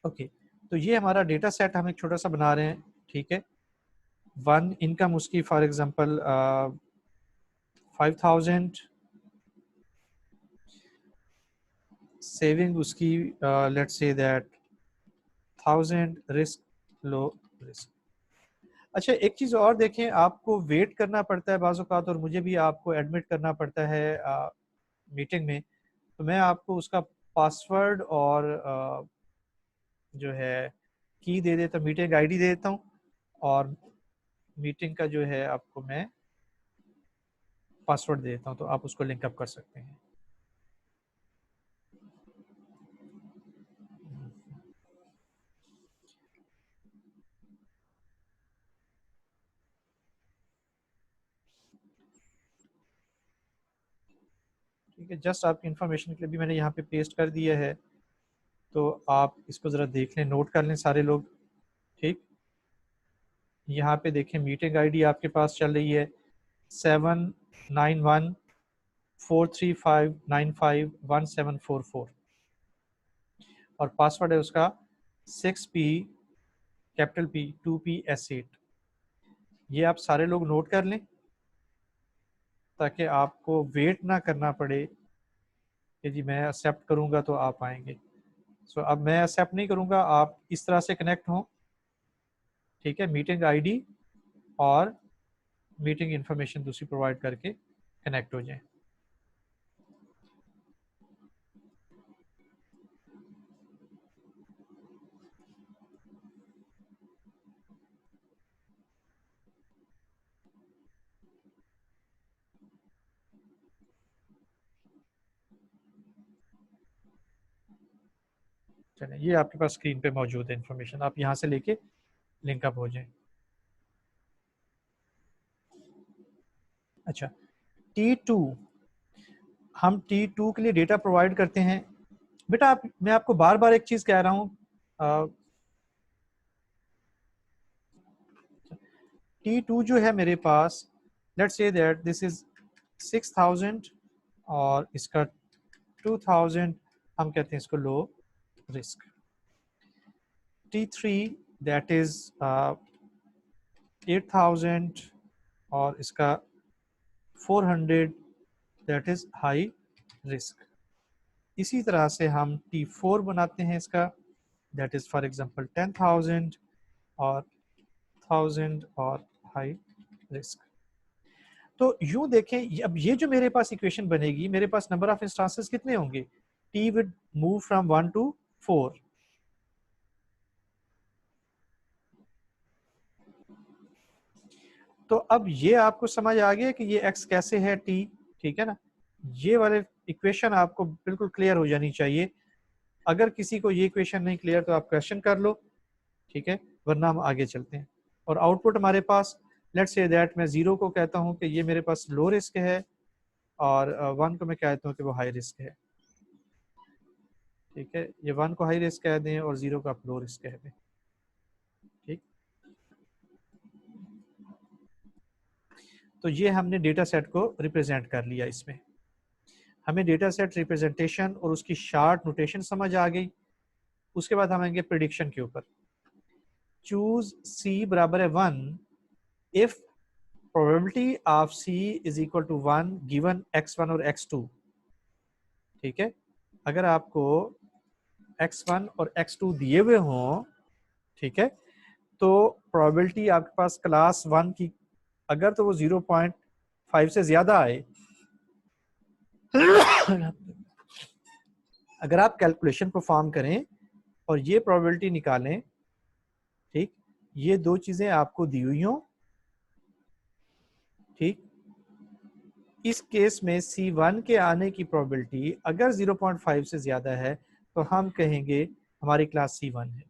Okay, तो ये हमारा डेटा सेट हम एक छोटा सा बना रहे हैं, ठीक है। वन इनकम उसकी फॉर एग्जांपल 5000, सेविंग उसकी let's say that 1000, risk low risk. अच्छा, एक चीज़ और देखें, आपको वेट करना पड़ता है बाज़ औक़ात, और मुझे भी आपको एडमिट करना पड़ता है मीटिंग में, तो मैं आपको उसका पासवर्ड और जो है की दे देता, मीटिंग आईडी दे देता हूँ, और मीटिंग का जो है आपको मैं पासवर्ड दे देता हूँ, तो आप उसको लिंकअप कर सकते हैं। ठीक है, जस्ट आपकी इन्फॉर्मेशन के लिए भी मैंने यहाँ पे पेस्ट कर दिया है, तो आप इसको ज़रा देख लें, नोट कर लें सारे लोग। ठीक, यहाँ पे देखें मीटिंग आईडी आपके पास चल रही है 79143595174 और पासवर्ड है उसका 6P कैपिटल P 2PS8। ये आप सारे लोग नोट कर लें ताकि आपको वेट ना करना पड़े कि जी मैं एक्सेप्ट करूँगा तो आप आएंगे। सो अब मैं एक्सेप्ट नहीं करूँगा, आप इस तरह से कनेक्ट हों, ठीक है, मीटिंग आईडी और मीटिंग इन्फॉर्मेशन दूसरी प्रोवाइड करके कनेक्ट हो जाएं। चलें, ये आपके पास स्क्रीन पे मौजूद है इन्फॉर्मेशन, आप यहाँ से लेके लिंकअप हो जाएं। अच्छा, T2, हम T2 के लिए डेटा प्रोवाइड करते हैं। बेटा मैं आपको बार बार एक चीज़ कह रहा हूँ, T2 जो है मेरे पास, let's say that this is 6000 और इसका 2000, हम कहते हैं इसको low risk. T3 that is 8000 और इसका 400 दैट इज हाई रिस्क। इसी तरह से हम T4 बनाते हैं इसका, दैट इज फॉर एग्जांपल 10,000 और 1000 और हाई रिस्क। तो यूं देखें, अब ये जो मेरे पास इक्वेशन बनेगी, मेरे पास नंबर ऑफ इंस्टांसेस कितने होंगे, T with move from 1 to 4। तो अब ये आपको समझ आ गया कि ये x कैसे है t, ठीक है ना। ये वाले इक्वेशन आपको बिल्कुल क्लियर हो जानी चाहिए। अगर किसी को ये इक्वेशन नहीं क्लियर तो आप क्वेश्चन कर लो, ठीक है, वरना हम आगे चलते हैं। और आउटपुट हमारे पास, लेट्स से दैट मैं 0 को कहता हूँ कि ये मेरे पास लो रिस्क है, और 1 को मैं कहता हूँ कि वो हाई रिस्क है, ठीक है। ये 1 को हाई रिस्क कह दें और 0 को आप लो रिस्क कह दें, ठीक। तो ये हमने डेटा सेट को रिप्रेजेंट कर लिया। इसमें हमें डेटा सेट रिप्रेजेंटेशन और उसकी शार्ट नोटेशन समझ आ गई। उसके बाद हम आएंगे प्रिडिक्शन के ऊपर। चूज C बराबर है 1 if probability of C is equal to 1 given x1 और x2, ठीक है। अगर आपको x1 और x2 दिए हुए हों, ठीक है, तो प्रोबेबिलिटी आपके पास क्लास 1 की, अगर तो वो 0.5 से ज्यादा आए अगर आप कैलकुलेशन परफॉर्म करें और ये प्रोबेबिलिटी निकालें, ठीक, ये दो चीजें आपको दी हुई हों, ठीक, इस केस में C1 के आने की प्रोबेबिलिटी अगर 0.5 से ज्यादा है तो हम कहेंगे हमारी क्लास C1 है।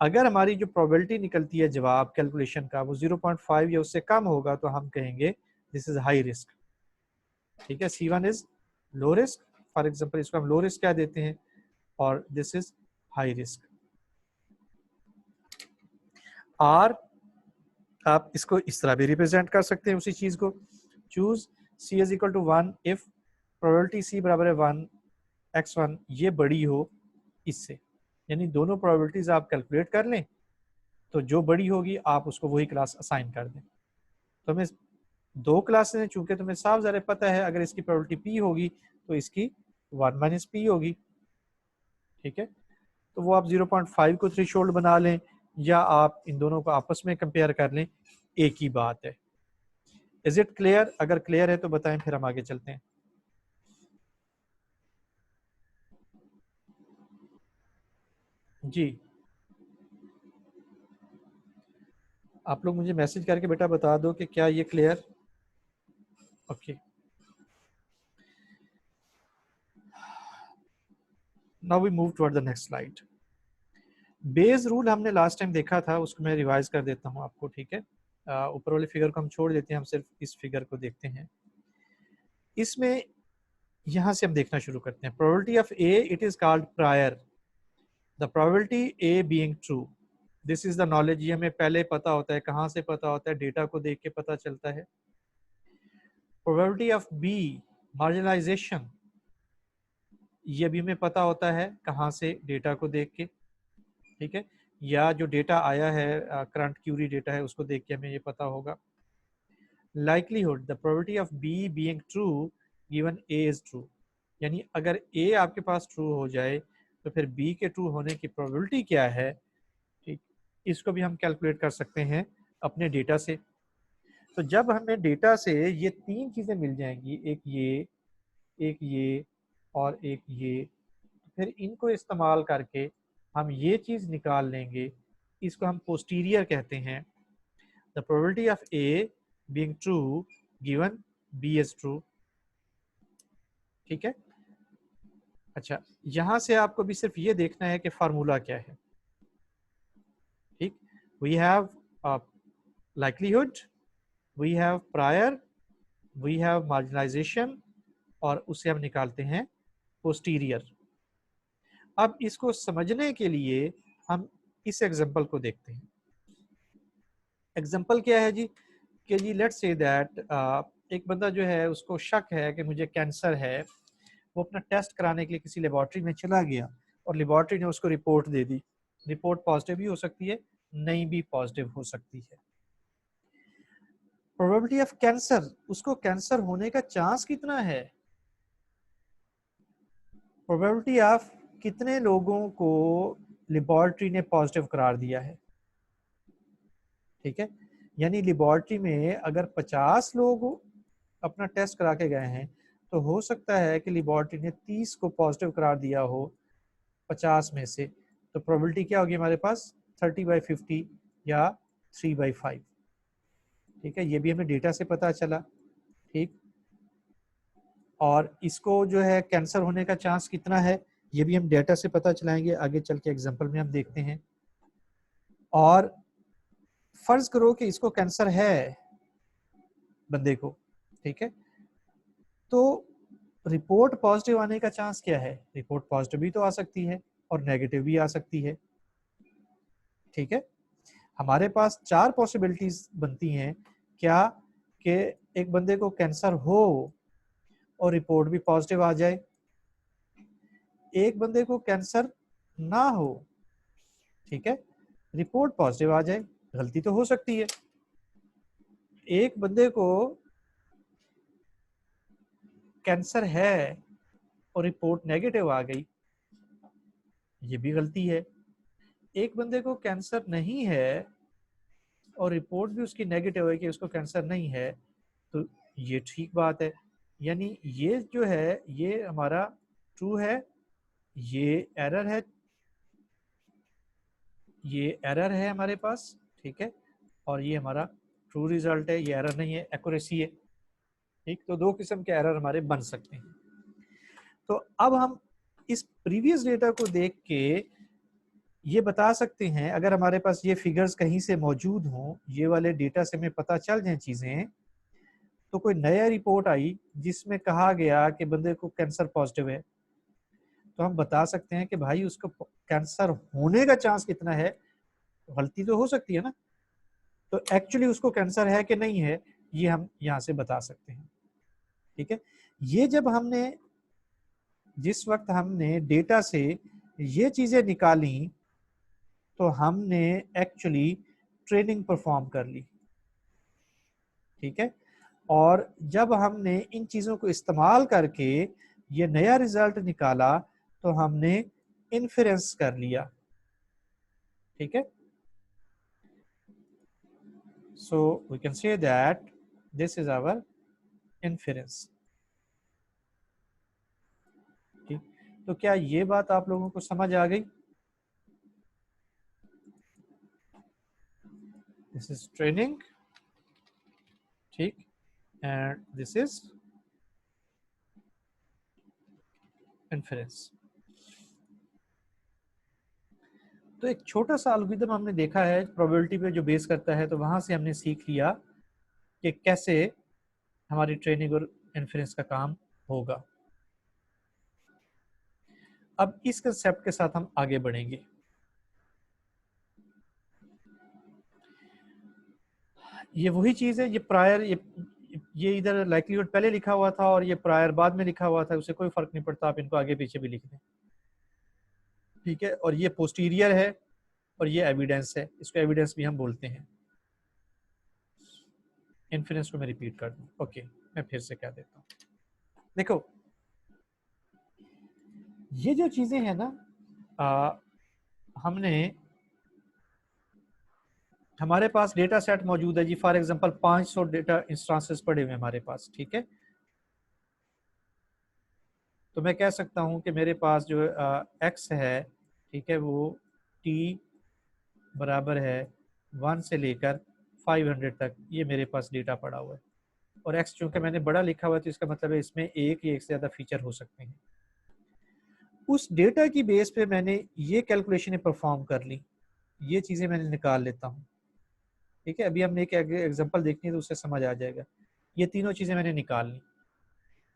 अगर हमारी जो प्रोबेबिलिटी निकलती है जवाब कैलकुलेशन का वो 0.5 या उससे कम होगा तो हम कहेंगे दिस इज हाई रिस्क, ठीक है। C1 is low risk, for example इसको हम लो रिस्क कह देते हैं, और दिस इज हाई रिस्क। आर आप इसको इस तरह भी रिप्रेजेंट कर सकते हैं उसी चीज को। Choose C is equal to 1 if probability C बराबर है 1 x1 ये बड़ी हो इससे, यानी दोनों प्रोबेबिलिटीज आप कैलकुलेट कर लें, तो जो बड़ी होगी आप उसको वही क्लास असाइन कर दें। तो हमें दो क्लासेस हैं, चूंकि तुम्हें साफ ज़रा पता है अगर इसकी प्रोबेबिलिटी पी होगी तो इसकी 1 - पी होगी। ठीक है, तो वो आप 0.5 को थ्रेशोल्ड बना लें या आप इन दोनों को आपस में कंपेयर कर लें, एक ही बात है। Is it clear? अगर क्लियर है तो बताएं, फिर हम आगे चलते हैं। जी, आप लोग मुझे मैसेज करके बेटा बता दो कि क्या ये clear? Okay, now we move toward the next slide. Bayes rule हमने लास्ट टाइम देखा था, उसको मैं रिवाइज कर देता हूँ आपको। ठीक है, ऊपर वाले फिगर को हम छोड़ देते हैं, हम सिर्फ इस फिगर को देखते हैं। इसमें यहां से हम देखना शुरू करते हैं। Probability of A, it is called prior, the probability A being true. This is the knowledge, ये हमें पहले पता होता है। कहाँ से पता होता है? डेटा को देख के पता चलता है। प्रोबेबिलिटी ऑफ बी, मार्जिनलाइजेशन, ये भी हमें पता होता है। कहाँ से? डेटा को देख के। ठीक है, या जो डेटा आया है, करंट क्यूरी डेटा है, उसको देख के हमें ये पता होगा। Likelihood, the probability of B being true given A is true, यानी अगर ए आपके पास ट्रू हो जाए तो फिर बी के ट्रू होने की प्रोबेबिलिटी क्या है। ठीक, इसको भी हम कैलकुलेट कर सकते हैं अपने डेटा से। तो जब हमें डेटा से ये तीन चीज़ें मिल जाएंगी, एक ये और एक ये, फिर इनको इस्तेमाल करके हम ये चीज़ निकाल लेंगे। इसको हम पोस्टीरियर कहते हैं। The probability of A being true given B is true. ठीक है, अच्छा, यहां से आपको भी सिर्फ ये देखना है कि फार्मूला क्या है। ठीक, we have likelihood, we have prior, we have marginalisation, और उससे हम निकालते हैं पोस्टीरियर। अब इसको समझने के लिए हम इस एग्जांपल को देखते हैं। एग्जांपल क्या है जी? कि जी लेट्स से दैट एक बंदा जो है उसको शक है कि मुझे कैंसर है। वो अपना टेस्ट कराने के लिए किसी लेबॉर्ट्री में चला गया और लेबॉर्ट्री ने उसको रिपोर्ट दे दी। रिपोर्ट पॉजिटिव भी हो सकती है, नहीं भी पॉजिटिव हो सकती है। प्रोबेबिलिटी ऑफ कैंसर, उसको कैंसर होने का चांस कितना है? प्रोबेबिलिटी ऑफ कितने लोगों को लेबॉर्ट्री ने पॉजिटिव करार दिया है। ठीक है, यानी लेबॉर्ट्री में अगर 50 लोग अपना टेस्ट करा के गए हैं तो हो सकता है कि लेबॉर्ट्री ने 30 को पॉजिटिव करार दिया हो 50 में से। तो प्रोबेबिलिटी क्या होगी हमारे पास? 30/50 या 3/5। ठीक है, ये भी हमें डेटा से पता चला। ठीक, और इसको जो है कैंसर होने का चांस कितना है, ये भी हम डेटा से पता चलाएंगे। आगे चल के एग्जाम्पल में हम देखते हैं। और फर्ज करो कि इसको कैंसर है बंदे को। ठीक है, तो रिपोर्ट पॉजिटिव आने का चांस क्या है? रिपोर्ट पॉजिटिव भी तो आ सकती है और नेगेटिव भी आ सकती है। ठीक है, हमारे पास 4 पॉसिबिलिटीज बनती हैं। क्या? कि एक बंदे को कैंसर हो और रिपोर्ट भी पॉजिटिव आ जाए, एक बंदे को कैंसर ना हो, ठीक है, रिपोर्ट पॉजिटिव आ जाए। गलती तो हो सकती है। एक बंदे को कैंसर है और रिपोर्ट नेगेटिव आ गई, ये भी गलती है। एक बंदे को कैंसर नहीं है और रिपोर्ट भी उसकी नेगेटिव है कि उसको कैंसर नहीं है, तो ये ठीक बात है। यानी ये जो है ये हमारा ट्रू है, ये एरर है, ये एरर है हमारे पास। ठीक है, और ये हमारा ट्रू रिजल्ट है, ये एरर नहीं है, एक्यूरेसी है। ठीक, तो दो किस्म के एरर हमारे बन सकते हैं। तो अब हम इस प्रीवियस डेटा को देख के ये बता सकते हैं, अगर हमारे पास ये फिगर्स कहीं से मौजूद हों, ये वाले डेटा से हमें पता चल जाए चीज़ें, तो कोई नया रिपोर्ट आई जिसमें कहा गया कि बंदे को कैंसर पॉजिटिव है, तो हम बता सकते हैं कि भाई उसको कैंसर होने का चांस कितना है। गलती तो हो सकती है ना, तो एक्चुअली उसको कैंसर है कि नहीं है, ये हम यहाँ से बता सकते हैं। ठीक है, ये जब हमने जिस वक्त हमने डेटा से ये चीजें निकाली तो हमने एक्चुअली ट्रेनिंग परफॉर्म कर ली, ठीक है। और जब हमने इन चीजों को इस्तेमाल करके ये नया रिजल्ट निकाला तो हमने इन्फेरेंस कर लिया, ठीक है। So we can say that this is our inference, ठीक। तो क्या ये बात आप लोगों को समझ आ गई? दिस इज ट्रेनिंग, ठीक, एंड दिस इज इन्फेरेंस। तो एक छोटा सा एल्गोरिथम हमने देखा है प्रोबेबिलिटी पे जो बेस करता है, तो वहां से हमने सीख लिया कि कैसे हमारी ट्रेनिंग और इन्फेरेंस का काम होगा। अब इस कंसेप्ट के साथ हम आगे बढ़ेंगे। ये वही चीज है, ये प्रायर, ये इधर लाइक्लीहुड पहले लिखा हुआ था और ये प्रायर बाद में लिखा हुआ था, उसे कोई फर्क नहीं पड़ता, आप इनको आगे पीछे भी लिख दें, ठीक है। और ये पोस्टीरियर है और ये एविडेंस है, इसको एविडेंस भी हम बोलते हैं। इन्फेरेंस को मैं रिपीट कर दूं, ओके, मैं फिर से कह देता हूँ। देखो ये जो चीजें हैं ना, हमने, हमारे पास डेटा सेट मौजूद है जी, फॉर एग्जांपल 500 डेटा इंस्टांसेस पड़े हुए हमारे पास, ठीक है। तो मैं कह सकता हूं कि मेरे पास जो एक्स है, ठीक है, वो टी बराबर है 1 से लेकर 500 तक, ये मेरे पास डेटा पड़ा हुआ है। और एक्स चूंकि मैंने बड़ा लिखा हुआ है तो इसका मतलब है इसमें एक या एक से ज़्यादा फीचर हो सकते हैं। उस डेटा की बेस पे मैंने ये कैलकुलेशनें परफॉर्म कर ली, ये चीज़ें मैंने निकाल लेता हूँ, ठीक है। अभी हमने एक एग्जांपल देखनी है तो उससे समझ आ जाएगा। ये तीनों चीज़ें मैंने निकाल ली।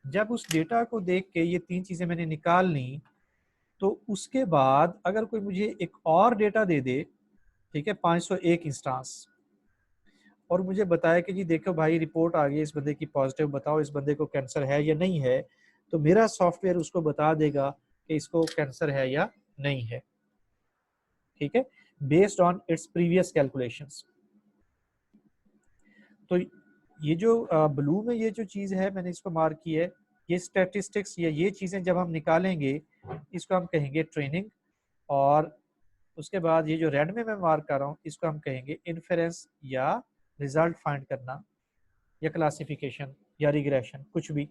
जब उस डेटा को देख के ये तीन चीज़ें मैंने निकाल ली, तो उसके बाद अगर कोई मुझे एक और डेटा दे दे, ठीक है, 501 इंस्टांस, और मुझे बताया कि जी देखो भाई रिपोर्ट आ गई इस बंदे की पॉजिटिव, बताओ इस बंदे को कैंसर है या नहीं है, तो मेरा सॉफ्टवेयर उसको बता देगा कि इसको कैंसर है या नहीं है, ठीक है, based on its previous calculations. तो ये जो ब्लू में ये जो चीज़ है मैंने इसको मार्क की है, ये स्टैटिस्टिक्स या ये चीज़ें जब हम निकालेंगे इसको हम कहेंगे ट्रेनिंग, और उसके बाद ये जो रेड में मैं मार्क कर रहा हूँ इसको हम कहेंगे इन्फेरेंस या रिजल्ट फाइंड करना या क्लासिफिकेशन या रिग्रेशन, कुछ भी।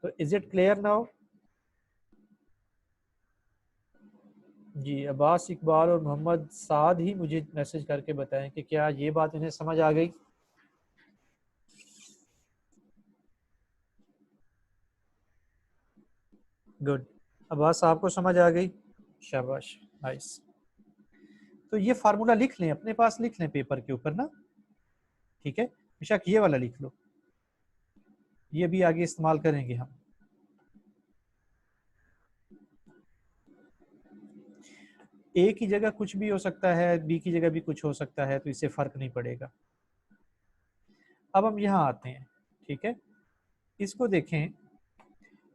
तो इज इट क्लियर नाउ? जी, अब्बास इकबाल और मोहम्मद साद ही मुझे मैसेज करके बताएं कि क्या ये बात इन्हें समझ आ गई। गुड, अब्बास आपको समझ आ गई, शाबाश, नाइस। तो ये फार्मूला लिख लें, अपने पास लिख लें पेपर के ऊपर ना, ठीक है, बेशक ये वाला लिख लो, ये भी आगे इस्तेमाल करेंगे हम। ए की जगह कुछ भी हो सकता है, बी की जगह भी कुछ हो सकता है, तो इससे फर्क नहीं पड़ेगा। अब हम यहाँ आते हैं, ठीक है, इसको देखें,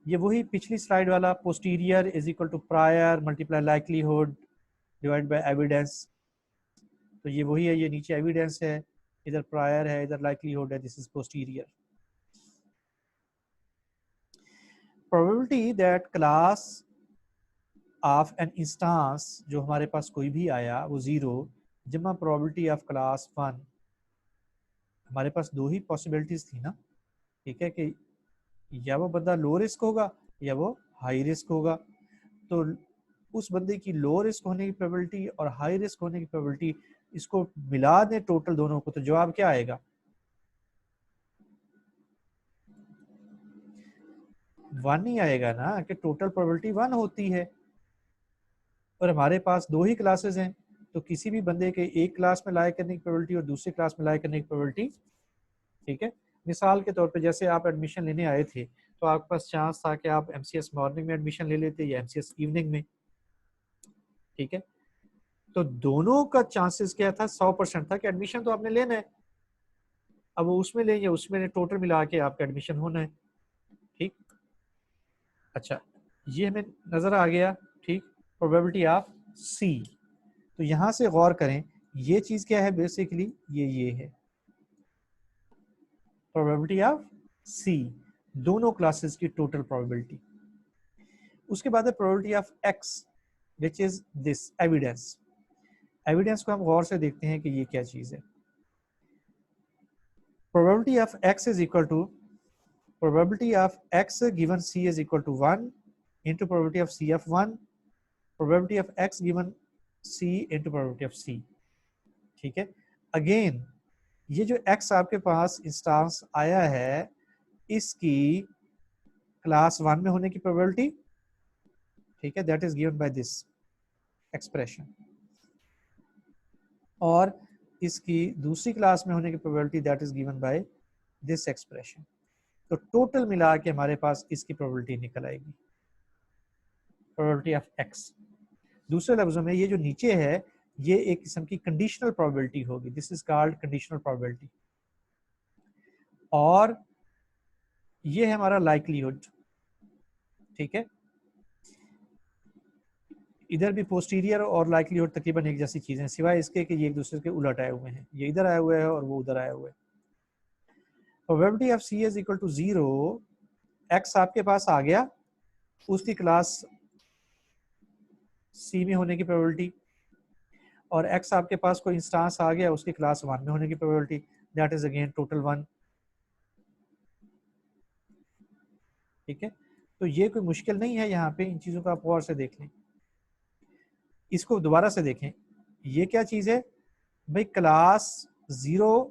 ये वही पिछली स्लाइड वाला posterior is equal to prior multiply likelihood divide by evidence. तो ये वही है, ये नीचे एविडेंस है, इधर प्रायर है, इधर लाइक्लीहुड है, this is posterior. Probability that class of an instance, जो हमारे पास कोई भी आया वो 0, जमा प्रोबेबिलिटी ऑफ क्लास 1। हमारे पास दो ही पॉसिबिलिटीज थी ना, ठीक है, कि या वो बंदा लो रिस्क होगा या वो हाई रिस्क होगा। तो उस बंदे की लो रिस्क होने की प्रोबेबिलिटी और हाई रिस्क होने की प्रोबेबिलिटी, इसको मिला दें टोटल दोनों को, तो जवाब क्या आएगा? 1 ही आएगा ना, कि टोटल प्रोबेबिलिटी 1 होती है। और हमारे पास दो ही क्लासेस हैं, तो किसी भी बंदे के एक क्लास में लाए करने की प्रोबेबिलिटी और दूसरी क्लास में लाए करने की प्रोबेबिलिटी, ठीक है। मिसाल के तौर पे जैसे आप एडमिशन लेने आए थे, तो आपके पास चांस था कि आप एमसीएस मॉर्निंग में एडमिशन ले लेते या एमसीएस इवनिंग में, ठीक है। तो दोनों का चांसेस क्या था? 100% था कि एडमिशन तो आपने लेना है। अब वो उसमें लें या उसमें, टोटल मिला के आपका एडमिशन होना है, ठीक। अच्छा, ये हमें नजर आ गया, ठीक। प्रोबेबिलिटी ऑफ सी, तो यहां से गौर करें, ये चीज क्या है बेसिकली, ये है प्रोबेबिलिटी ऑफ सी, दोनों क्लासेस की टोटल प्रोबेबिलिटी। उसके बाद है probability of x which is this evidence. Evidence को हम गौर से देखते हैं कि ये क्या चीज है। Probability of X is equal to probability of x given c is equal to 1 into probability of c of 1, probability of x given c into probability of c, ठीक है। अगेन ये जो x आपके पास इंस्टांस आया है, इसकी class 1 में होने की प्रोबेबिलिटी, ठीक है, that is given by this expression, और इसकी दूसरी क्लास में होने की probability that is given by this expression. तो टोटल मिला के हमारे पास इसकी प्रोबेबिलिटी निकल आएगी, प्रोबेबिलिटी ऑफ एक्स। दूसरे लफ्जों में ये जो नीचे है ये एक किस्म की कंडीशनल प्रोबेबिलिटी होगी, this is called conditional probability. और ये है हमारा लाइक्लीहुड, ठीक है। इधर भी पोस्टीरियर और लाइक्लीहुड तकरीबन एक जैसी चीजें, सिवाय इसके कि ये एक दूसरे के उलट आए हुए हैं, ये इधर आए हुए हैं और वो उधर आए हुए हैं। Probability of C is equal to 0, X आपके पास आ गया, उसकी क्लास सी में होने की प्रोबेबिलिटी, और एक्स आपके पास कोई इंस्टांस आ गया, उसकी क्लास 1 में होने की probability, that is again total 1, ठीक है। तो ये कोई मुश्किल नहीं है, यहाँ पे इन चीजों को आप गौर से देख लें। इसको दोबारा से देखें, ये क्या चीज है भाई, क्लास 0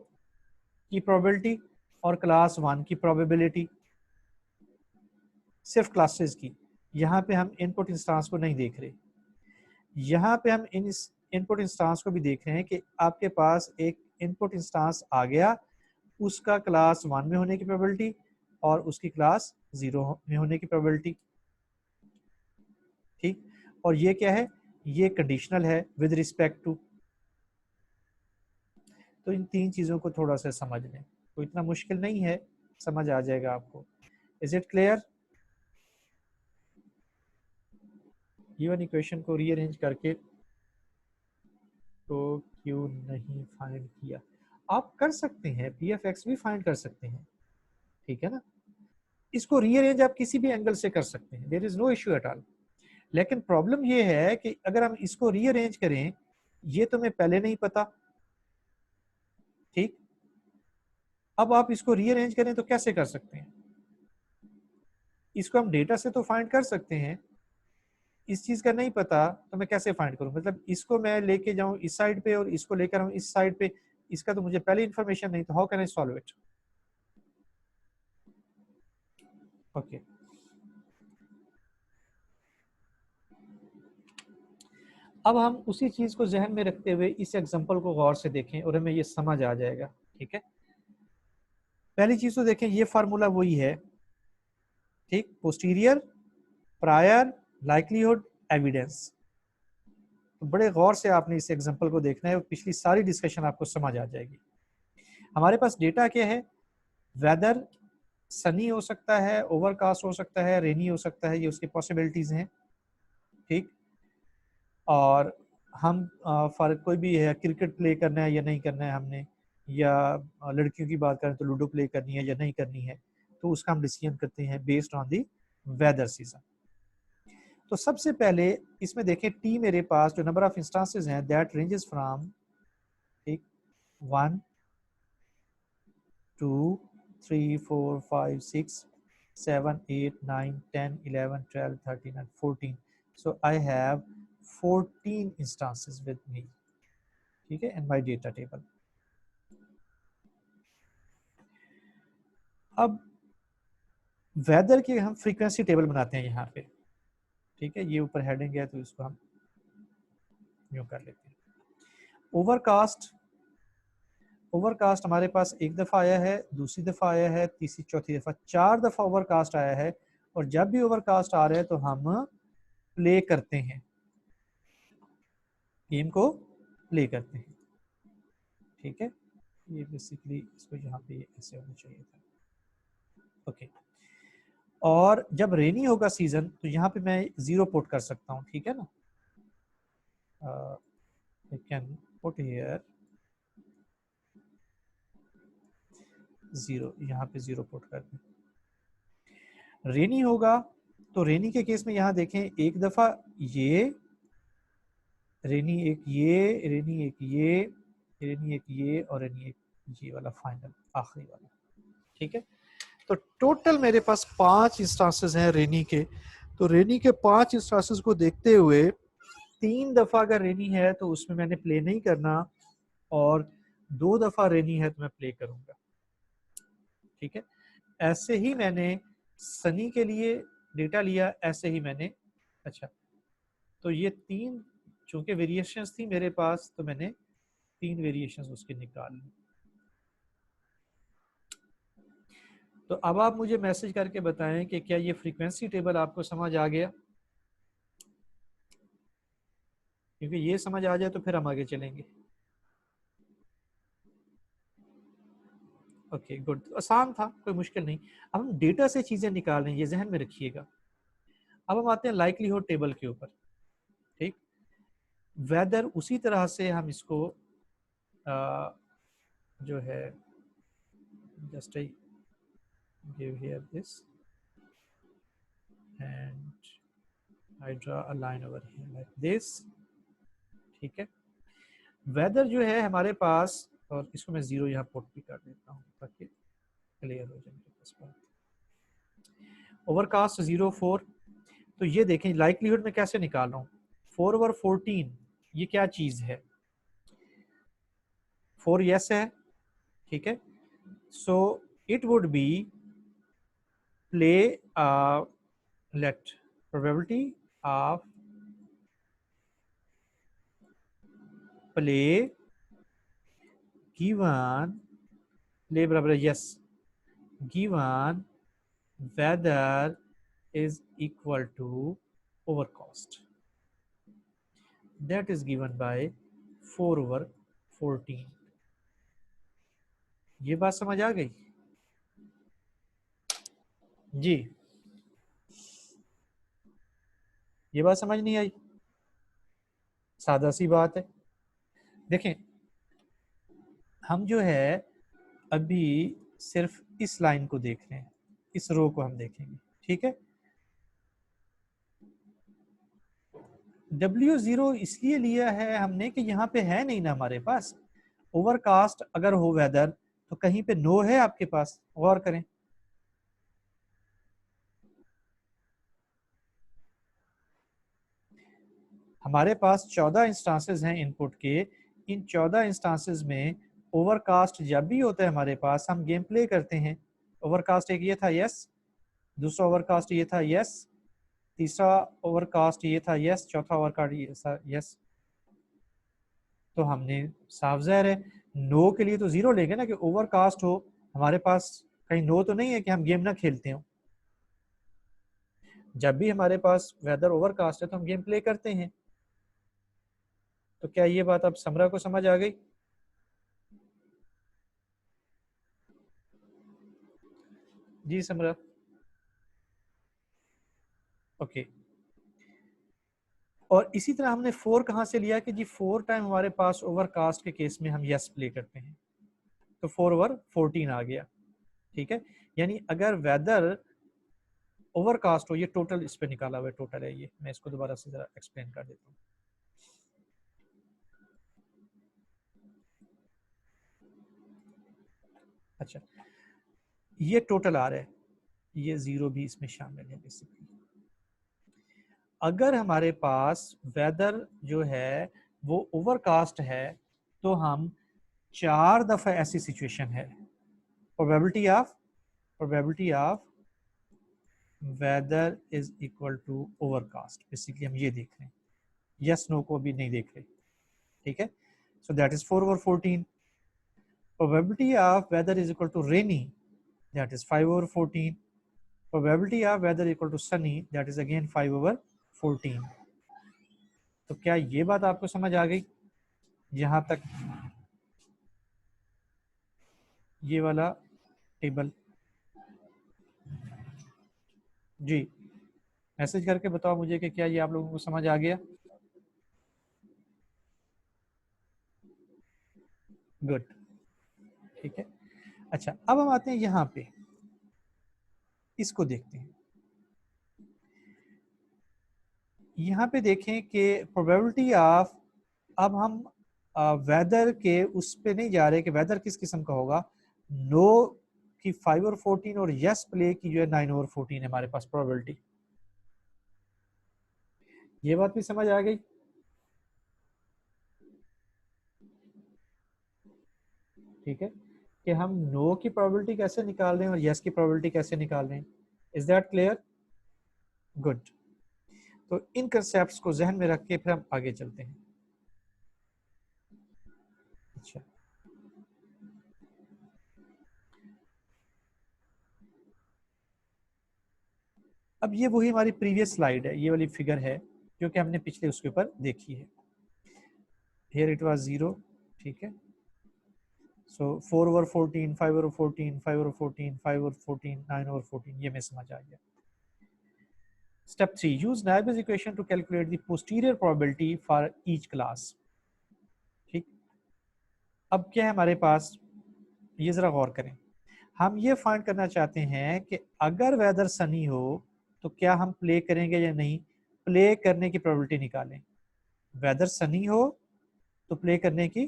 की प्रोबेबिलिटी और क्लास 1 की प्रोबेबिलिटी, सिर्फ क्लासेस की। यहाँ पे हम इनपुट इंस्टांस को नहीं देख रहे, यहाँ पे हम इनपुट इंस्टांस को भी देख रहे हैं कि आपके पास एक इनपुट इंस्टांस आ गया, उसका क्लास 1 में होने की प्रोबेबिलिटी और उसकी क्लास 0 में होने की प्रोबेबिलिटी, ठीक। और ये क्या है, ये कंडीशनल है विद रिस्पेक्ट टू। तो इन तीन चीजों को थोड़ा सा समझ लें, तो इतना मुश्किल नहीं है, समझ आ जाएगा आपको। Is it clear? Given equation को रीअरेंज करके तो क्यों नहीं फाइंड किया, आप कर सकते हैं, पी एफ एक्स भी फाइंड कर सकते हैं, ठीक है ना। इसको रीअरेंज आप किसी भी एंगल से कर सकते हैं, there is no issue at all. लेकिन प्रॉब्लम ये है कि अगर हम इसको रीअरेंज करें, ये तो हमें पहले नहीं पता, ठीक। अब आप इसको रीअरेंज करें तो कैसे कर सकते हैं, इसको हम डेटा से तो फाइंड कर सकते हैं, इस चीज का नहीं पता तो मैं कैसे फाइंड करूं, मतलब इसको मैं लेके जाऊं इस साइड पे और इसको लेकर हम इस साइड पे, इसका तो मुझे पहले इंफॉर्मेशन नहीं, तो how can I solve it. Okay, अब हम उसी चीज को जहन में रखते हुए इस एग्जांपल को गौर से देखें और हमें ये समझ आ जाएगा, ठीक है। पहली चीज तो देखें, ये फार्मूला वही है, ठीक, पोस्टीरियर, प्रायर, लाइक्लीहुड, एविडेंस। तो बड़े गौर से आपने इस एग्जांपल को देखना है और पिछली सारी डिस्कशन आपको समझ आ जाएगी। हमारे पास डेटा क्या है, वेदर सनी हो सकता है, ओवरकास्ट हो सकता है, रेनी हो सकता है, ये उसकी पॉसिबिलिटीज हैं, ठीक। और हम फर्क कोई भी है, क्रिकेट प्ले करना है या नहीं करना है हमने, या लड़कियों की बात करें तो लूडो प्ले करनी है या नहीं करनी है, तो उसका हम डिसीजन करते हैं based on the weather season. तो सबसे पहले इसमें देखें, टी मेरे पास जो नंबर ऑफ इंस्टांसेस हैं दैट रेंजेस फ्रॉम, ठीक, 1 2 3 4 5 6 7 8 9 10 11 12 13 and 14, so I have 14 instances with me, ठीक है, इन माय डेटा टेबल। अब वेदर की हम फ्रीक्वेंसी टेबल बनाते हैं यहाँ पे, ठीक है, ये ऊपर हेडिंग है तो इसको हम यूं कर लेते हैं। ओवरकास्ट, ओवरकास्ट हमारे पास एक दफा आया है, दूसरी दफा आया है, तीसरी चौथी दफा, 4 दफा ओवरकास्ट आया है। और जब भी ओवरकास्ट आ रहा है तो हम प्ले करते हैं, गेम को प्ले करते हैं, ठीक है। ये बेसिकली इसको यहाँ पे ऐसे होना चाहिए था, ओके। और जब रेनी होगा सीजन तो यहाँ पे मैं 0 पुट कर सकता हूँ, ठीक है ना। आई कैन पुट हियर 0, यहाँ पे 0 पुट कर दें। रेनी होगा तो रेनी के केस में यहाँ देखें, एक दफा ये रेनी, एक ये रेनी, एक ये रेनी, एक ये और रेनी, एक ये वाला फाइनल आखिरी वाला, ठीक है। तो टोटल मेरे पास 5 इंस्टांसेस हैं रेनी के। तो रेनी के 5 इंस्टांसेस को देखते हुए 3 दफा अगर रेनी है तो उसमें मैंने प्ले नहीं करना, और 2 दफा रेनी है तो मैं प्ले करूंगा, ठीक है। ऐसे ही मैंने सनी के लिए डेटा लिया, ऐसे ही मैंने, अच्छा, तो ये 3 चूंकि वेरिएशंस थी मेरे पास तो मैंने 3 वेरिएशंस उसके निकाल ली। तो अब आप मुझे मैसेज करके बताएं कि क्या ये फ्रीक्वेंसी टेबल आपको समझ आ गया, क्योंकि ये समझ आ जाए तो फिर हम आगे चलेंगे। ओके गुड, आसान था, कोई मुश्किल नहीं। अब हम डेटा से चीजें निकाल रहे हैं, ये जहन में रखिएगा। अब हम आते हैं लाइक्लीहुड टेबल के ऊपर, ठीक। वेदर उसी तरह से हम इसको जो है, just I give here this and I draw a line over here like this, ठीक है। वेदर जो है हमारे पास, और इसको मैं 0 यहाँ पुट भी कर देता हूँ ताकि क्लियर हो जाए। ओवरकास्ट 0 4, तो ये देखें लाइक्लीहुड में कैसे निकाल रहा हूँ। 4 ओवर 14 ये क्या चीज है, 4 यस है, ठीक है। So it would be play let probability of play given, play बराबर yes, given weather is equal to overcost, that is given by 4 over 14। ये बात समझ आ गई जी, ये बात समझ नहीं आई, सादा सी बात है। देखें हम जो है अभी सिर्फ इस लाइन को देख रहे हैं, इस रो को हम देखेंगे, ठीक है। W0 इसलिए लिया है हमने कि यहाँ पे है नहीं ना हमारे पास। ओवरकास्ट अगर हो वेदर तो कहीं पे नो है आपके पास, गौर करें। हमारे पास 14 इंस्टांसेस हैं इनपुट के। इन 14 इंस्टांसेस में ओवरकास्ट जब भी होता है हमारे पास हम गेम प्ले करते हैं। ओवरकास्ट एक ये था यस, दूसरा ओवरकास्ट ये था यस, तीसरा ओवरकास्ट ये था यस, चौथा ओवरकास्ट ये था यस। तो हमने साफ ज़ाहिर है नो के लिए तो 0 लेंगे ना, कि ओवरकास्ट हो हमारे पास, कहीं नो तो नहीं है कि हम गेम ना खेलते हो। जब भी हमारे पास वेदर ओवरकास्ट है तो हम गेम प्ले करते हैं। तो क्या ये बात अब समरा को समझ आ गई? जी समरा, ओके। और इसी तरह हमने 4 कहाँ से लिया कि जी 4 टाइम हमारे पास ओवरकास्ट के केस में हम यस प्ले करते हैं, तो 4 ओवर 14 आ गया, ठीक है। यानी अगर वेदर ओवरकास्ट हो, ये टोटल इस पे निकाला हुआ टोटल है, ये मैं इसको दोबारा से जरा एक्सप्लेन कर देता हूँ। अच्छा, ये टोटल आ रहा है, ये 0 भी इसमें शामिल है बेसिकली। अगर हमारे पास वेदर जो है वो ओवरकास्ट है तो हम 4 दफा ऐसी सिचुएशन है, probability of weather is equal to overcast, basically हम ये देख रहे हैं, यस नो को भी नहीं देख रहे, ठीक है। So that is 4 over 14। Probability of weather is equal to rainy, that is 5 over 14। Probability of weather equal to sunny, that is again 5 over 14। तो क्या ये बात आपको समझ आ गई? यहाँ तक ये वाला टेबल, जी, मैसेज करके बताओ मुझे कि क्या ये आप लोगों को समझ आ गया। गुड, ठीक है। अच्छा, अब हम आते हैं यहाँ पे, इसको देखते हैं। यहाँ पे देखें कि प्रोबेबिलिटी ऑफ, अब हम वेदर के उस पे नहीं जा रहे कि वेदर किस किस्म का होगा। नो की 5/14 और यस प्ले की जो है 9/14 है हमारे पास प्रोबेबिलिटी। ये बात भी समझ आ गई। ठीक है, कि हम नो की प्रोबेबिलिटी कैसे निकाल रहे हैं और यस की प्रोबेबिलिटी कैसे निकाल रहे हैं। Is that clear? गुड। तो इन कंसेप्ट को जहन में रख के फिर हम आगे चलते हैं। अच्छा, अब ये वही हमारी प्रीवियस स्लाइड है, ये वाली फिगर है जो कि हमने पिछले उसके ऊपर देखी है। हियर इट वाज 0, ठीक है। सो 4/14, 5/14, 5/14, 5/14, 9/14, ये में समझ आ गया। Step 3, use Naiba's equation to calculate the posterior probability for each class। ठीक, अब क्या है हमारे पास, ये जरा गौर करें। हम ये फाइंड करना चाहते हैं कि अगर वेदर सनी हो तो क्या हम प्ले करेंगे या नहीं, प्ले करने की प्रोबेबिलिटी निकालें। वेदर सनी हो तो प्ले करने की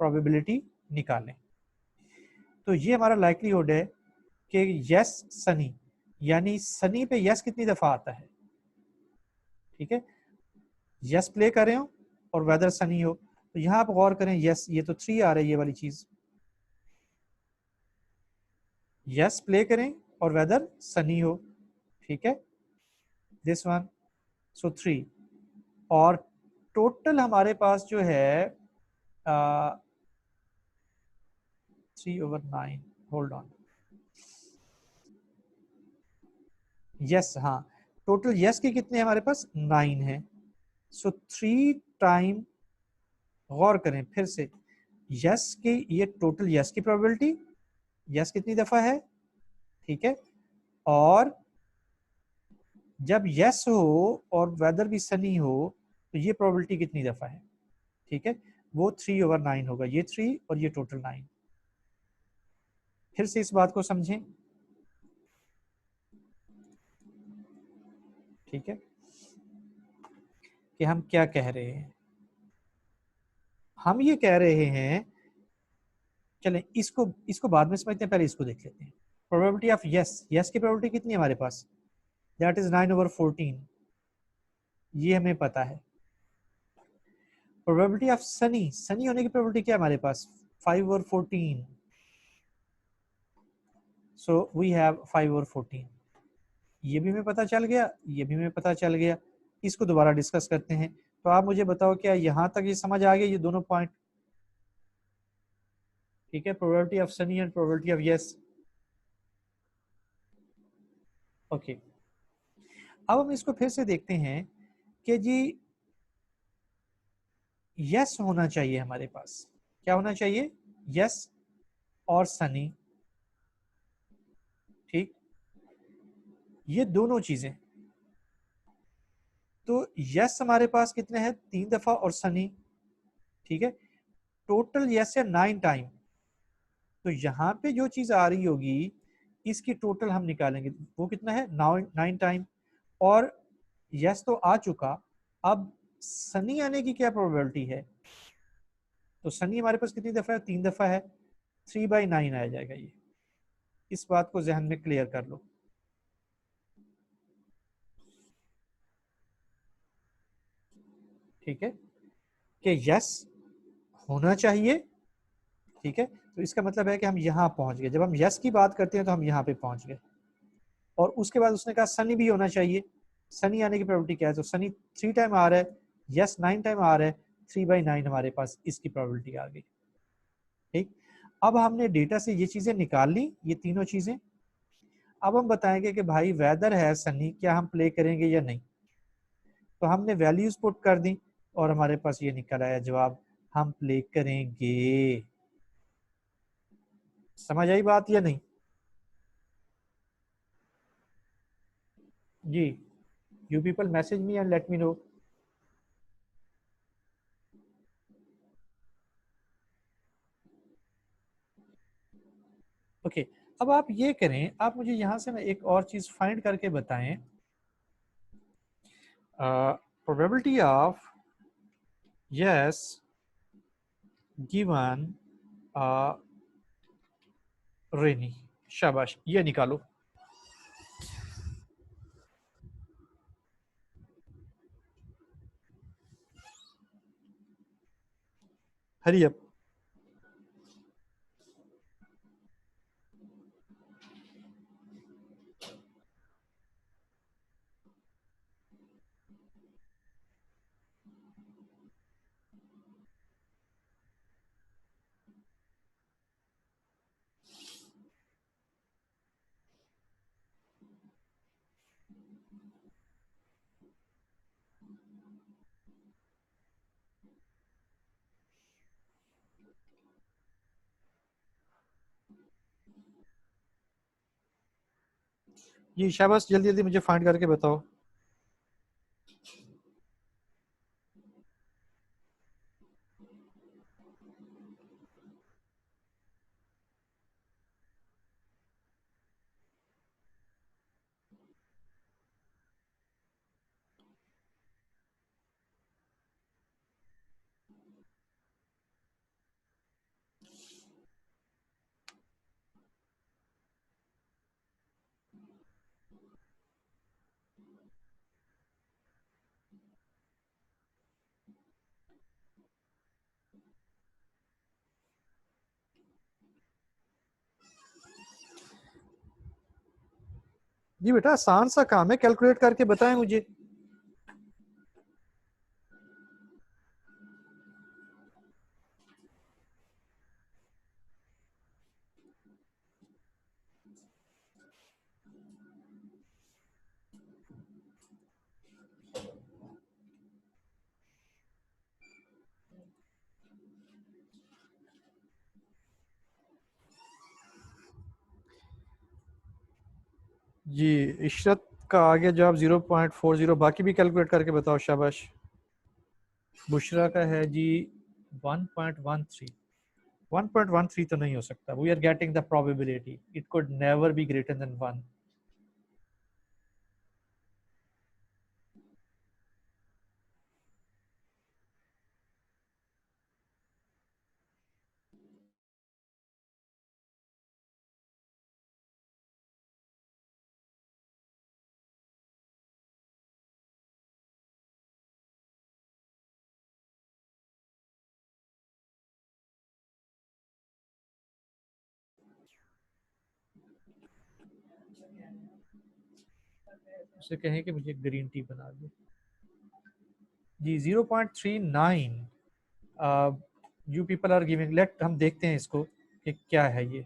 प्रोबेबिलिटी निकालें। तो ये हमारा लाइक्लीहुड है कि यस सनी, यानी सनी पे यस कितनी दफा आता है। ठीक है, यस प्ले कर रहे हो और वेदर सनी हो, तो यहां आप गौर करें, यस ये तो 3 आ रहा है, ये वाली चीज। यस प्ले करें और वेदर सनी हो, ठीक है, दिस वन, सो 3। और टोटल हमारे पास जो है 3/9, होल्ड ऑन, यस, हाँ, टोटल यस के कितने हमारे पास 9 है। सो 3 टाइम, गौर करें फिर से, यस की ये टोटल यस की प्रोबेबिलिटी, यस कितनी दफा है, ठीक है, और जब यस हो और वेदर भी सनी हो तो ये प्रोबेबिलिटी कितनी दफा है, ठीक है, वो 3/9 होगा, ये 3 और ये टोटल 9। फिर से इस बात को समझें, ठीक है, कि हम क्या कह रहे हैं। हम ये कह रहे हैं, चलें इसको इसको बाद में समझते हैं, पहले इसको देख लेते हैं। प्रोबेबिलिटी ऑफ यस, यस की प्रोबेबिलिटी कितनी है हमारे पास, दैट इज 9/14, ये हमें पता है। प्रोबेबिलिटी ऑफ सनी, सनी होने की प्रोबेबिलिटी क्या है हमारे पास, 5/14, सो वी हैव 5/14। ये भी हमें पता चल गया, ये भी हमें पता चल गया। इसको दोबारा डिस्कस करते हैं। तो आप मुझे बताओ क्या यहाँ तक ये समझ आ गया, ये दोनों पॉइंट, ठीक है, probability of Sunny and probability of yes. Okay, अब हम इसको फिर से देखते हैं कि जी यस होना चाहिए हमारे पास, क्या होना चाहिए, यस और सनी, ठीक, ये दोनों चीजें। तो यस हमारे पास कितने हैं, 3 दफा, और सनी, ठीक है, टोटल यस है 9 टाइम। तो यहाँ पे जो चीज आ रही होगी इसकी टोटल हम निकालेंगे, वो कितना है, 9 टाइम। और यस तो आ चुका, अब सनी आने की क्या प्रोबेबिलिटी है, तो सनी हमारे पास कितनी दफा है, 3 दफा है, 3/9 आ जाएगा ये। इस बात को जहन में क्लियर कर लो, ठीक है, कि यस होना चाहिए, ठीक है। तो इसका मतलब है कि हम यहाँ पहुंच गए, जब हम यस की बात करते हैं तो हम यहाँ पे पहुंच गए। और उसके बाद उसने कहा सनी भी होना चाहिए, सनी आने की प्रोबेबिलिटी क्या है, तो सनी 3 टाइम आ रहा है, यस 9 टाइम आ रहा है, 3/9 हमारे पास इसकी प्रोबेबिलिटी आ गई, ठीक। अब हमने डेटा से ये चीजें निकाल ली, ये तीनों चीजें। अब हम बताएंगे कि भाई वेदर है सनी, क्या हम प्ले करेंगे या नहीं। तो हमने वैल्यूज पुट कर दी और हमारे पास ये निकल आया जवाब, हम प्ले करेंगे। समझ आई बात या नहीं। जी, you people message me and let me know. Okay अब आप ये करें, आप मुझे यहाँ से ना एक और चीज़ फाइंड करके बताएं, प्रोबेबिलिटी ऑफ यस गिवन रेनी। शाबाश, ये निकालो। Hurry up. जी शाबाश, जल्दी जल्दी मुझे फाइंड करके बताओ। जी बेटा, आसान सा काम है, कैलकुलेट करके बताएं मुझे। जी इशरत का आ गया जवाब 0.40। बाकी भी कैलकुलेट करके बताओ। शाबाश। बुशरा का है जी 1.13। 1.13 तो नहीं हो सकता। We are getting the probability, it could never be greater than 1। उसे कहें कि मुझे ग्रीन टी बना दे। जी 0.39 you people are giving. Let हम देखते हैं इसको कि क्या है ये।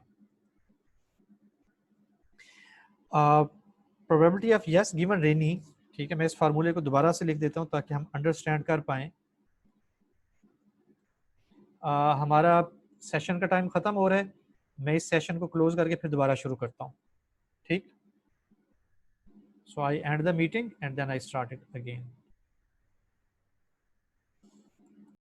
Probability of yes given rainy. ठीक है, मैं इस फार्मूले को दोबारा से लिख देता हूँ ताकि हम अंडरस्टैंड कर पाएँ। हमारा सेशन का टाइम ख़त्म हो रहा है। मैं इस सेशन को क्लोज करके फिर दोबारा शुरू करता हूँ। ठीक, so I end the meeting and then I start it again.